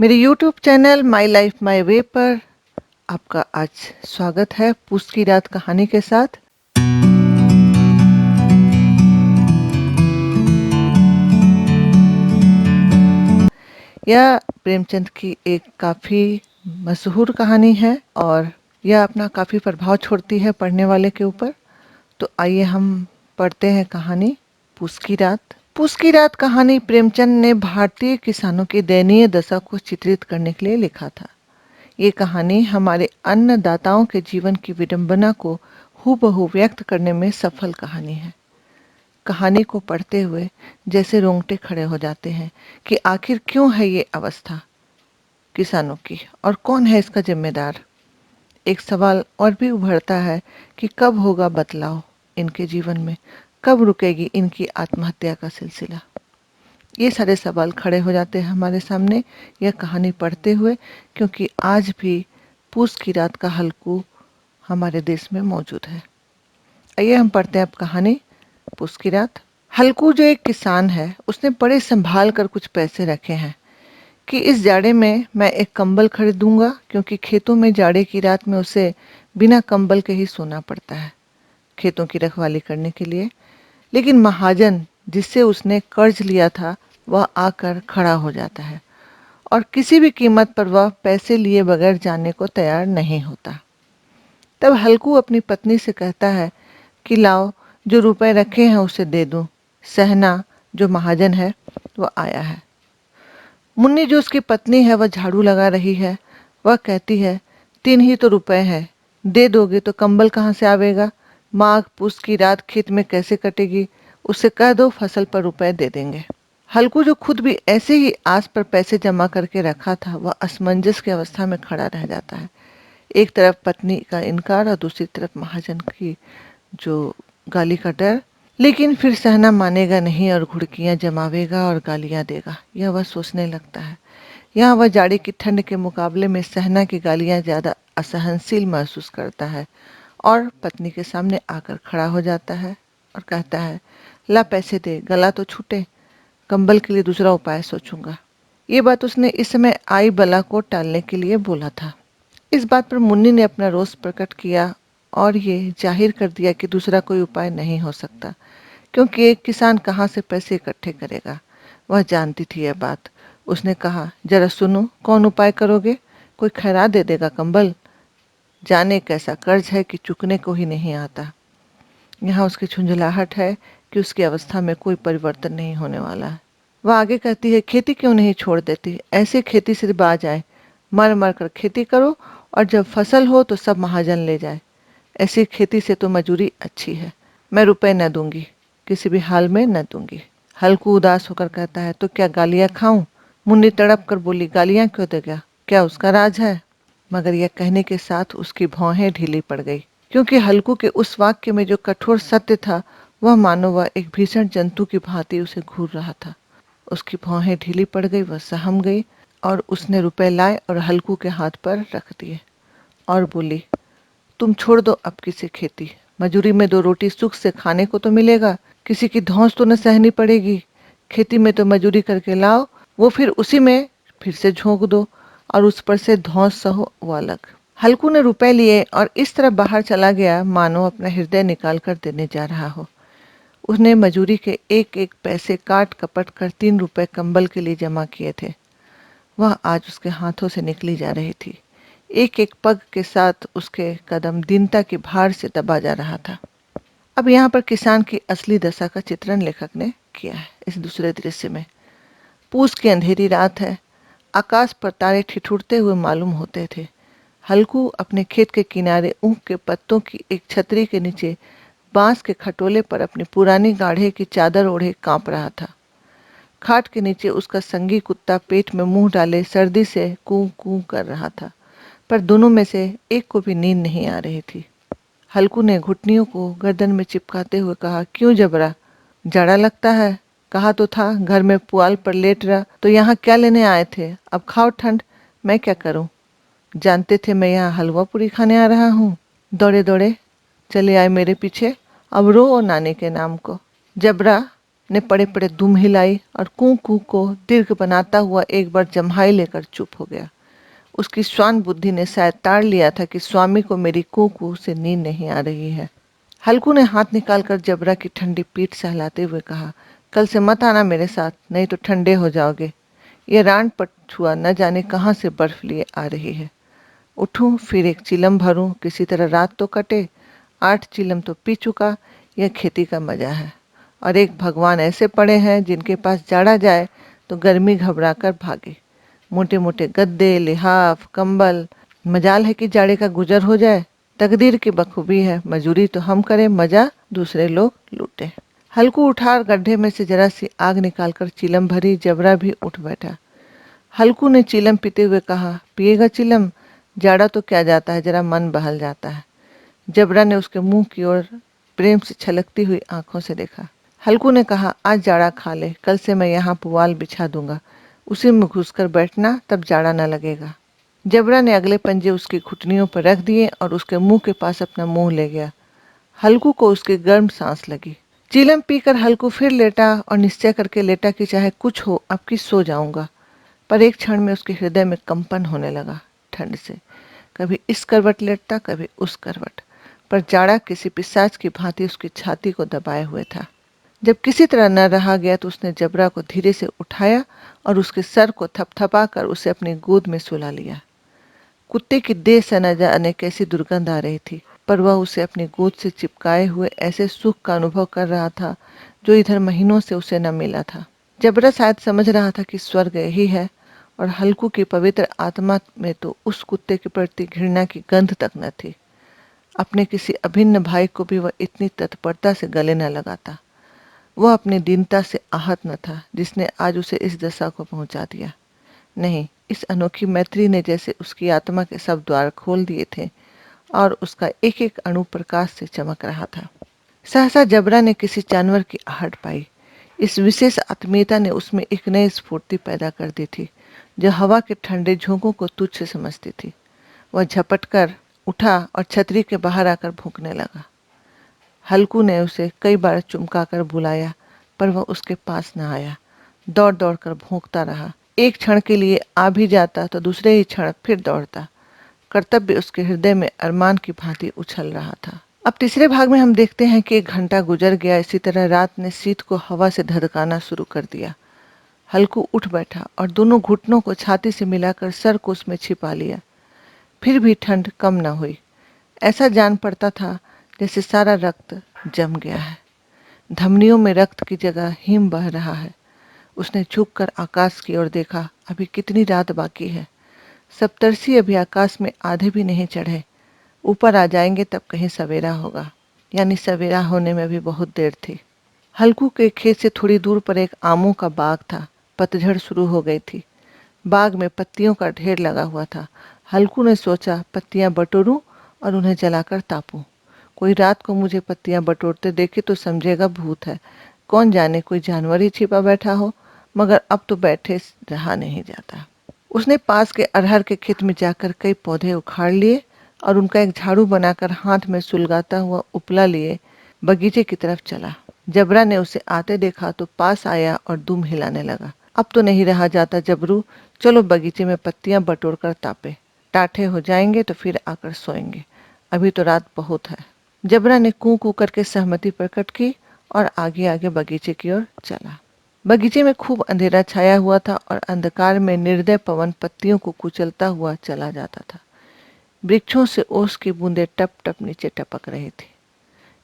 मेरे YouTube channel my life my way पर आपका आज स्वागत है पूस की रात कहानी के साथ। यह प्रेमचंद की एक काफ़ी मशहूर कहानी है और यह अपना काफ़ी प्रभाव छोड़ती है पढ़ने वाले के ऊपर। तो आइए हम पढ़ते हैं कहानी पूस की रात। पूस की रात कहानी प्रेमचंद ने भारतीय किसानों की दयनीय दशा को चित्रित करने के लिए लिखा था। ये कहानी हमारे अन्नदाताओं के जीवन की विडंबना को हूबहू व्यक्त करने में सफल कहानी है। कहानी को पढ़ते हुए जैसे रोंगटे खड़े हो जाते हैं कि आखिर क्यों है ये अवस्था किसानों की और कौन है इसका जिम्मेदार। एक सवाल और भी उभरता है कि कब होगा बदलाव इनके जीवन में, कब रुकेगी इनकी आत्महत्या का सिलसिला। ये सारे सवाल खड़े हो जाते हैं हमारे सामने यह कहानी पढ़ते हुए, क्योंकि आज भी पूस की रात का हल्कू हमारे देश में मौजूद है। आइए हम पढ़ते हैं अब कहानी पूस की रात। हल्कू जो एक किसान है, उसने बड़े संभाल कर कुछ पैसे रखे हैं कि इस जाड़े में मैं एक कंबल खरीदूंगा, क्योंकि खेतों में जाड़े की रात में उसे बिना कंबल के ही सोना पड़ता है खेतों की रखवाली करने के लिए। लेकिन महाजन जिससे उसने कर्ज लिया था वह आकर खड़ा हो जाता है और किसी भी कीमत पर वह पैसे लिए बगैर जाने को तैयार नहीं होता। तब हल्कू अपनी पत्नी से कहता है कि लाओ, जो रुपए रखे हैं उसे दे दूं। सहना जो महाजन है वह आया है। मुन्नी जो उसकी पत्नी है वह झाड़ू लगा रही है। वह कहती है, 3 ही तो रुपए हैं, दे दोगे तो कंबल कहाँ से आवेगा। माघ पूस की रात खेत में कैसे कटेगी। उससे कह दो फसल पर रुपए दे देंगे। हल्कू जो खुद भी ऐसे ही आस पर पैसे जमा करके रखा था, वह असमंजस की अवस्था में खड़ा रह जाता है। एक तरफ पत्नी का इनकार और दूसरी तरफ महाजन की जो गाली का डर। लेकिन फिर सहना मानेगा नहीं और घुड़कियां जमावेगा और गालियां देगा, यह वह सोचने लगता है। यहाँ वह जाड़े की ठंड के मुकाबले में सहना की गालियां ज्यादा असहनशील महसूस करता है और पत्नी के सामने आकर खड़ा हो जाता है और कहता है, ला पैसे दे, गला तो छूटे, कंबल के लिए दूसरा उपाय सोचूंगा। ये बात उसने इस समय आई बला को टालने के लिए बोला था। इस बात पर मुन्नी ने अपना रोष प्रकट किया और ये जाहिर कर दिया कि दूसरा कोई उपाय नहीं हो सकता, क्योंकि एक किसान कहाँ से पैसे इकट्ठे करेगा। वह जानती थी यह बात। उसने कहा, जरा सुनो, कौन उपाय करोगे। कोई खैरा दे देगा कंबल। जाने कैसा कर्ज है कि चुकने को ही नहीं आता। यहाँ उसकी झुंझलाहट है कि उसकी अवस्था में कोई परिवर्तन नहीं होने वाला है। वह आगे कहती है, खेती क्यों नहीं छोड़ देती, ऐसे खेती से बाज आए, मर मर कर खेती करो और जब फसल हो तो सब महाजन ले जाए। ऐसी खेती से तो मजूरी अच्छी है। मैं रुपए न दूंगी, किसी भी हाल में न दूंगी। हल्कू उदास होकर कहता है, तो क्या गालियां खाऊं। मुन्नी तड़प कर बोली, गालियां क्यों देगा, क्या उसका राज है। मगर यह कहने के साथ उसकी भौहें ढीली पड़ गई, क्योंकि हल्कू के उस वाक्य में जो कठोर सत्य था वह मानो वह एक भीषण जंतु की भांति उसे घूर रहा था। उसकी भौहें ढीली पड़ गई, वह सहम गई और उसने रुपए लाए और हल्कू के हाथ पर रख दिए और बोली, तुम छोड़ दो अब किसी खेती, मजूरी में 2 रोटी सुख से खाने को तो मिलेगा, किसी की धौंस तो न सहनी पड़ेगी। खेती में तो मजूरी करके लाओ, वो फिर उसी में फिर से झोंक दो और उस पर से धौंस सहो वो अलग। हल्कू ने रुपए लिए और इस तरह बाहर चला गया मानो अपना हृदय निकाल कर देने जा रहा हो। उसने मजूरी के एक एक पैसे काट कपट कर 3 रुपए कंबल के लिए जमा किए थे। वह आज उसके हाथों से निकली जा रही थी। एक एक पग के साथ उसके कदम दीनता की भार से दबा जा रहा था। अब यहाँ पर किसान की असली दशा का चित्रण लेखक ने किया है इस दूसरे दृश्य में। पूस की अंधेरी रात है। आकाश पर तारे ठिठुरते हुए मालूम होते थे। हल्कू अपने खेत के किनारे ऊख के पत्तों की एक छतरी के नीचे बांस के खटोले पर अपनी पुरानी गाढ़े की चादर ओढ़े कांप रहा था। खाट के नीचे उसका संगी कुत्ता पेट में मुंह डाले सर्दी से कूं कूं कर रहा था, पर दोनों में से एक को भी नींद नहीं आ रही थी। हल्कू ने घुटनियों को गर्दन में चिपकाते हुए कहा, क्यों जबरा, जाड़ा लगता है। कहा तो था घर में पुआल पर लेट रहा, तो यहाँ क्या लेने आए थे। अब खाओ ठंड, मैं क्या करूं। जानते थे मैं यहाँ हलवा पूरी खाने आ रहा हूँ। दौड़े दौड़े चले आए मेरे पीछे, अब रो और नानी के नाम को। जबरा, ने पड़े पड़े दुम हिलाई और कू कू को दीर्घ बनाता हुआ एक बार जम्हाई लेकर चुप हो गया। उसकी श्वान बुद्धि ने शायद ताड़ लिया था कि स्वामी को मेरी कू कू से नींद नहीं आ रही है। हल्कू ने हाथ निकालकर जबरा की ठंडी पीठ सहलाते हुए कहा, कल से मत आना मेरे साथ, नहीं तो ठंडे हो जाओगे। ये रान पछुआ न जाने कहाँ से बर्फ लिए आ रही है। उठूं फिर एक चिलम भरूं, किसी तरह रात तो कटे। 8 चिलम तो पी चुका, यह खेती का मजा है। और एक भगवान ऐसे पड़े हैं जिनके पास जाड़ा जाए तो गर्मी घबरा कर भागे। मोटे मोटे गद्दे, लिहाफ, कंबल। मजाल है कि जाड़े का गुजर हो जाए। तकदीर की बखूबी है, मजूरी तो हम करें, मजा दूसरे लोग लूटे। हल्कू उठा और गड्ढे में से जरा सी आग निकालकर चिलम भरी। जबरा भी उठ बैठा। हल्कू ने चिलम पीते हुए कहा, पिएगा चिलम? जाड़ा तो क्या जाता है, जरा मन बहल जाता है। जबरा ने उसके मुंह की ओर प्रेम से छलकती हुई आंखों से देखा। हल्कू ने कहा, आज जाड़ा खा ले, कल से मैं यहाँ पुआल बिछा दूंगा, उसी में घुसकर बैठना, तब जाड़ा न लगेगा। जबरा ने अगले पंजे उसकी घुटनियों पर रख दिए और उसके मुंह के पास अपना मुंह ले गया। हल्कू को उसकी गर्म सांस लगी। चिलम पीकर हल्कू फिर लेटा और निश्चय करके लेटा कि चाहे कुछ हो अब की सो जाऊंगा। पर एक क्षण में उसके हृदय में कंपन होने लगा ठंड से। कभी इस करवट लेटता, कभी उस करवट, पर जाड़ा किसी पिशाच की भांति उसकी छाती को दबाए हुए था। जब किसी तरह न रहा गया तो उसने जबरा को धीरे से उठाया और उसके सर को थपथपा कर उसे अपनी गोद में सुला लिया। कुत्ते की देह से न जाने कैसी दुर्गंध आ रही थी, पर वह उसे अपनी गोद से चिपकाए हुए ऐसे सुख का अनुभव कर रहा था जो इधर महीनों से उसे न मिला था। जबरा शायद समझ रहा था कि स्वर्ग यही है, और हल्कू की पवित्र आत्मा में तो उस कुत्ते के प्रति घृणा की गंध तक न थी। अपने किसी अभिन्न भाई को भी वह इतनी तत्परता से गले न लगाता। वह अपनी दीनता से आहत न था जिसने आज उसे इस दशा को पहुंचा दिया। नहीं, इस अनोखी मैत्री ने जैसे उसकी आत्मा के सब द्वार खोल दिए थे और उसका एक एक अणु प्रकाश से चमक रहा था। सहसा जबरा ने किसी जानवर की आहट पाई। इस विशेष आत्मीयता ने उसमें एक नई स्फूर्ति पैदा कर दी थी जो हवा के ठंडे झोंकों को तुच्छ समझती थी। वह झपट कर उठा और छतरी के बाहर आकर भूंकने लगा। हल्कू ने उसे कई बार चुमका कर बुलाया, पर वह उसके पास न आया। दौड़ दौड़ कर भौंकता रहा। एक क्षण के लिए आ भी जाता तो दूसरे ही क्षण फिर दौड़ता। कर्तव्य उसके हृदय में अरमान की भांति उछल रहा था। अब तीसरे भाग में हम देखते हैं कि 1 घंटा गुजर गया। इसी तरह रात ने शीत को हवा से धधकाना शुरू कर दिया। हल्कू उठ बैठा और दोनों घुटनों को छाती से मिलाकर सर को उसमें छिपा लिया। फिर भी ठंड कम न हुई। ऐसा जान पड़ता था जैसे सारा रक्त जम गया है, धमनियों में रक्त की जगह हिम बह रहा है। उसने झुककर आकाश की ओर देखा। अभी कितनी रात बाकी है। सप्तर्षि अभी आकाश में आधे भी नहीं चढ़े। ऊपर आ जाएंगे तब कहीं सवेरा होगा, यानी सवेरा होने में भी बहुत देर थी। हल्कू के खेत से थोड़ी दूर पर एक आमों का बाग था। पतझड़ शुरू हो गई थी। बाग में पत्तियों का ढेर लगा हुआ था। हल्कू ने सोचा, पत्तियां बटोरूं और उन्हें जलाकर तापूं। कोई रात को मुझे पत्तियां बटोरते देखे तो समझेगा भूत है। कौन जाने कोई जानवर ही छिपा बैठा हो, मगर अब तो बैठे रहा नहीं जाता। उसने पास के अरहर के खेत में जाकर कई पौधे उखाड़ लिए और उनका एक झाड़ू बनाकर हाथ में सुलगाता हुआ उपला लिए बगीचे की तरफ चला। जबरा ने उसे आते देखा तो पास आया और दुम हिलाने लगा। अब तो नहीं रहा जाता जबरू, चलो बगीचे में पत्तियां बटोर कर तापे। टाठे हो जाएंगे तो फिर आकर सोएंगे, अभी तो रात बहुत है। जबरा ने कू कू करके सहमति प्रकट की और आगे आगे बगीचे की ओर चला। बगीचे में खूब अंधेरा छाया हुआ था और अंधकार में निर्दय पवन पत्तियों को कुचलता हुआ चला जाता था। वृक्षों से ओस की बूंदें टप टप नीचे टपक रही थी।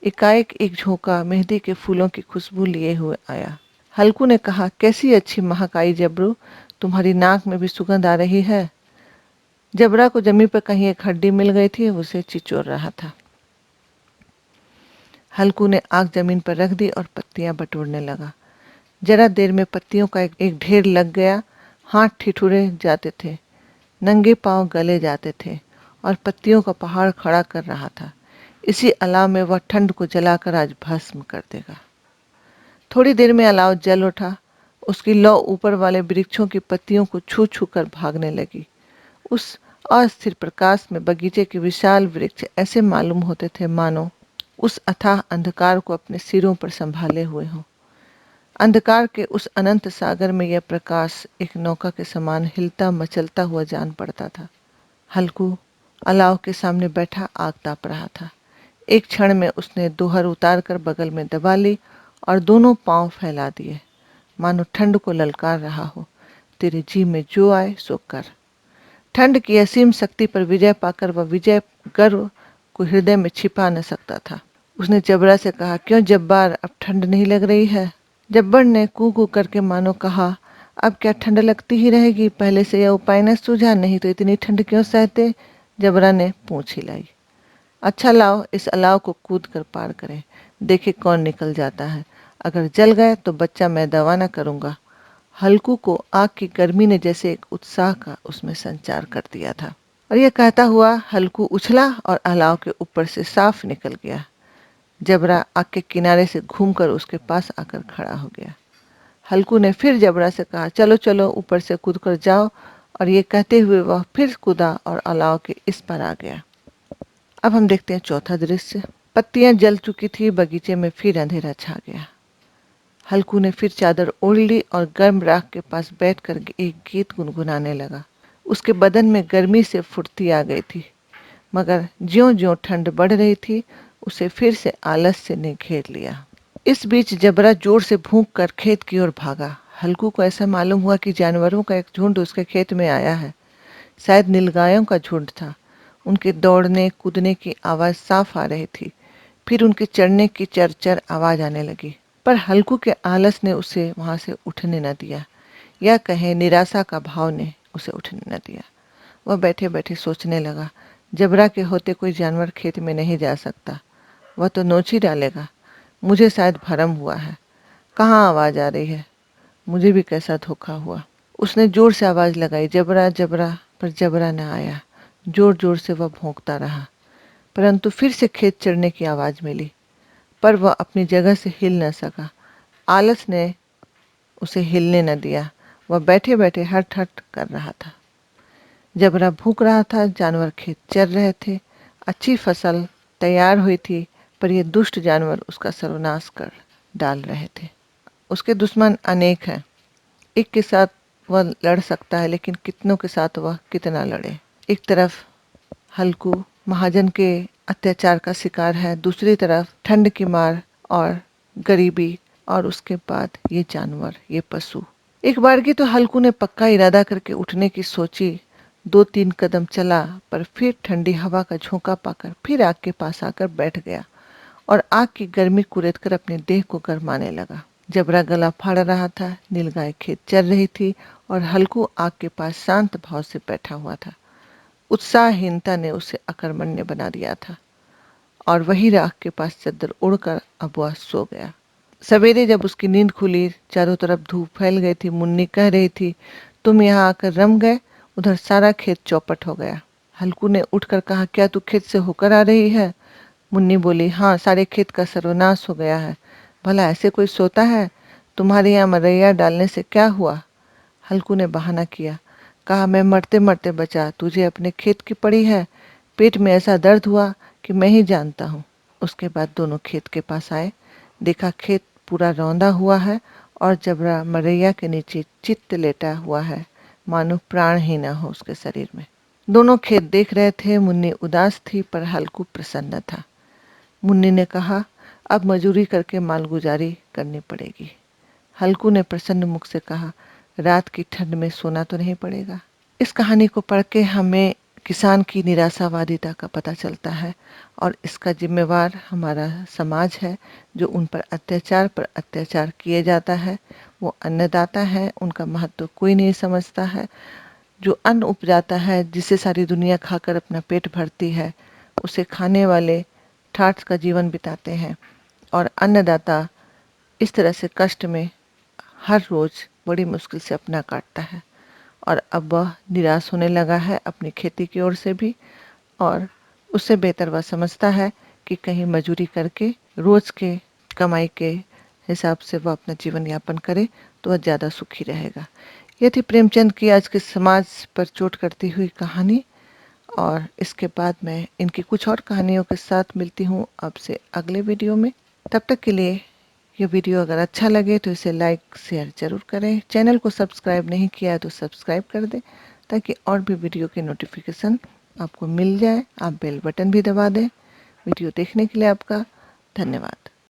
एकाएक एक झोंका मेहंदी के फूलों की खुशबू लिए हुए आया। हल्कू ने कहा, कैसी अच्छी महक आई जबरू, तुम्हारी नाक में भी सुगंध आ रही है। जबरा को जमीन पर कहीं एक हड्डी मिल गई थी, उसे चिचोर रहा था। हल्कू ने आग जमीन पर रख दी और पत्तियां बटोरने लगा। जरा देर में पत्तियों का एक ढेर लग गया। हाथ ठिठुरे जाते थे, नंगे पांव गले जाते थे और पत्तियों का पहाड़ खड़ा कर रहा था। इसी अलाव में वह ठंड को जलाकर आज भस्म कर देगा। थोड़ी देर में अलाव जल उठा। उसकी लौ ऊपर वाले वृक्षों की पत्तियों को छू छू कर भागने लगी। उस अस्थिर प्रकाश में बगीचे के विशाल वृक्ष ऐसे मालूम होते थे मानो उस अथाह अंधकार को अपने सिरों पर संभाले हुए हों। अंधकार के उस अनंत सागर में यह प्रकाश एक नौका के समान हिलता मचलता हुआ जान पड़ता था। हल्कू अलाव के सामने बैठा आग ताप रहा था। एक क्षण में उसने दोहर उतार कर बगल में दबा ली और दोनों पांव फैला दिए, मानो ठंड को ललकार रहा हो। तेरे जी में जो आए सो कर। ठंड की असीम शक्ति पर विजय पाकर वह विजय गर्व को हृदय में छिपा न सकता था। उसने जबरा से कहा, क्यों जब्बार, अब ठंड नहीं लग रही है? जब्बर ने कू कू करके मानो कहा, अब क्या ठंड लगती ही रहेगी? पहले से यह उपाय न सूझा? नहीं तो इतनी ठंड क्यों सहते? जबरा ने पूंछ हिलाई। अच्छा लाओ, इस अलाव को कूद कर पार करें, देखे कौन निकल जाता है। अगर जल गए तो बच्चा मैं दवा न करूंगा। हल्कू को आग की गर्मी ने जैसे एक उत्साह का उसमें संचार कर दिया था, और यह कहता हुआ हल्कू उछला और अलाव के ऊपर से साफ निकल गया। जबरा आग के किनारे से घूमकर उसके पास आकर खड़ा हो गया। हल्कू ने फिर जबरा से कहा, चलो चलो ऊपर से कूद कर जाओ, और ये कहते हुए वह फिर कूदा और अलाव के इस पर आ गया। अब हम देखते हैं चौथा दृश्य। पत्तियां जल चुकी थी, बगीचे में फिर अंधेरा छा गया। हल्कू ने फिर चादर ओढ़ ली और गर्म राख के पास बैठकर एक गीत गुनगुनाने लगा। उसके बदन में गर्मी से फुर्ती आ गई थी, मगर ज्यों-ज्यों ठंड बढ़ रही थी, उसे फिर से आलस्य ने घेर लिया। इस बीच जबरा जोर से भूंक कर खेत की ओर भागा। हल्कू को ऐसा मालूम हुआ कि जानवरों का एक झुंड उसके खेत में आया है। शायद नीलगायों का झुंड था। उनके दौड़ने कूदने की आवाज साफ आ रही थी। फिर उनके चढ़ने की चरचर आवाज आने लगी, पर हल्कू के आलस ने उसे वहां से उठने न दिया, या कहें निराशा का भाव ने उसे उठने न दिया। वह बैठे बैठे सोचने लगा, जबरा के होते कोई जानवर खेत में नहीं जा सकता। वह तो नोच ही डालेगा। मुझे शायद भरम हुआ है। कहाँ आवाज आ रही है? मुझे भी कैसा धोखा हुआ। उसने जोर से आवाज लगाई, जबरा जबरा, पर जबरा न आया। जोर जोर से वह भौंकता रहा, परंतु फिर से खेत चढ़ने की आवाज मिली, पर वह अपनी जगह से हिल न सका। आलस ने उसे हिलने न दिया। वह बैठे बैठे हट हट कर रहा था। जबरा भूख रहा था, जानवर खेत चर रहे थे, अच्छी फसल तैयार हुई थी, पर ये दुष्ट जानवर उसका सर्वनाश कर डाल रहे थे। उसके दुश्मन अनेक हैं। एक के साथ वह लड़ सकता है, लेकिन कितनों के साथ वह कितना लड़े। एक तरफ हल्कू महाजन के अत्याचार का शिकार है, दूसरी तरफ ठंड की मार और गरीबी, और उसके बाद ये जानवर, ये पशु। एक बार की तो हल्कू ने पक्का इरादा करके उठने की सोची। 2-3 कदम चला, पर फिर ठंडी हवा का झोंका पाकर फिर आग के पास आकर बैठ गया और आग की गर्मी कुरेदकर अपने देह को गरमाने लगा। जबरा गला फाड़ रहा था, नीलगाय खेत चर रही थी और हल्कू आग के पास शांत भाव से बैठा हुआ था। उत्साहहीनता ने उसे अकर्मण्य बना दिया था और वही राख के पास चद्दर उड़कर अब वह सो गया। सवेरे जब उसकी नींद खुली, चारों तरफ धूप फैल गई थी। मुन्नी कह रही थी, तुम यहाँ आकर रम गए, उधर सारा खेत चौपट हो गया। हल्कू ने उठकर कहा, क्या तू खेत से होकर आ रही है? मुन्नी बोली, हाँ, सारे खेत का सर्वनाश हो गया है। भला ऐसे कोई सोता है? तुम्हारे यहाँ मरैया डालने से क्या हुआ? हल्कू ने बहाना किया, कहा, मैं मरते मरते बचा, तुझे अपने खेत की पड़ी है। पेट में ऐसा दर्द हुआ कि मैं ही जानता हूँ। उसके बाद दोनों खेत के पास आए। देखा खेत पूरा रौंदा हुआ है और जबरा मरैया के नीचे चित्त लेटा हुआ है, मानो प्राण ही न हो उसके शरीर में। दोनों खेत देख रहे थे। मुन्नी उदास थी, पर हल्कू प्रसन्न था। मुन्नी ने कहा, अब मजूरी करके मालगुजारी करनी पड़ेगी। हल्कू ने प्रसन्न मुख से कहा, रात की ठंड में सोना तो नहीं पड़ेगा। इस कहानी को पढ़ के हमें किसान की निराशावादिता का पता चलता है, और इसका जिम्मेवार हमारा समाज है, जो उन पर अत्याचार किए जाता है। वो अन्नदाता है, उनका महत्व कोई नहीं समझता है। जो अन्न उपजाता है, जिसे सारी दुनिया खाकर अपना पेट भरती है, उसे खाने वाले ठाठ का जीवन बिताते हैं, और अन्नदाता इस तरह से कष्ट में हर रोज बड़ी मुश्किल से अपना काटता है। और अब वह निराश होने लगा है अपनी खेती की ओर से भी, और उससे बेहतर वह समझता है कि कहीं मजूरी करके रोज के कमाई के हिसाब से वह अपना जीवन यापन करे, तो वह ज़्यादा सुखी रहेगा। यह थी प्रेमचंद की आज के समाज पर चोट करती हुई कहानी, और इसके बाद मैं इनकी कुछ और कहानियों के साथ मिलती हूँ आपसे अगले वीडियो में। तब तक के लिए ये वीडियो अगर अच्छा लगे तो इसे लाइक शेयर ज़रूर करें। चैनल को सब्सक्राइब नहीं किया है तो सब्सक्राइब कर दें ताकि और भी वीडियो की नोटिफिकेशन आपको मिल जाए। आप बेल बटन भी दबा दें। वीडियो देखने के लिए आपका धन्यवाद।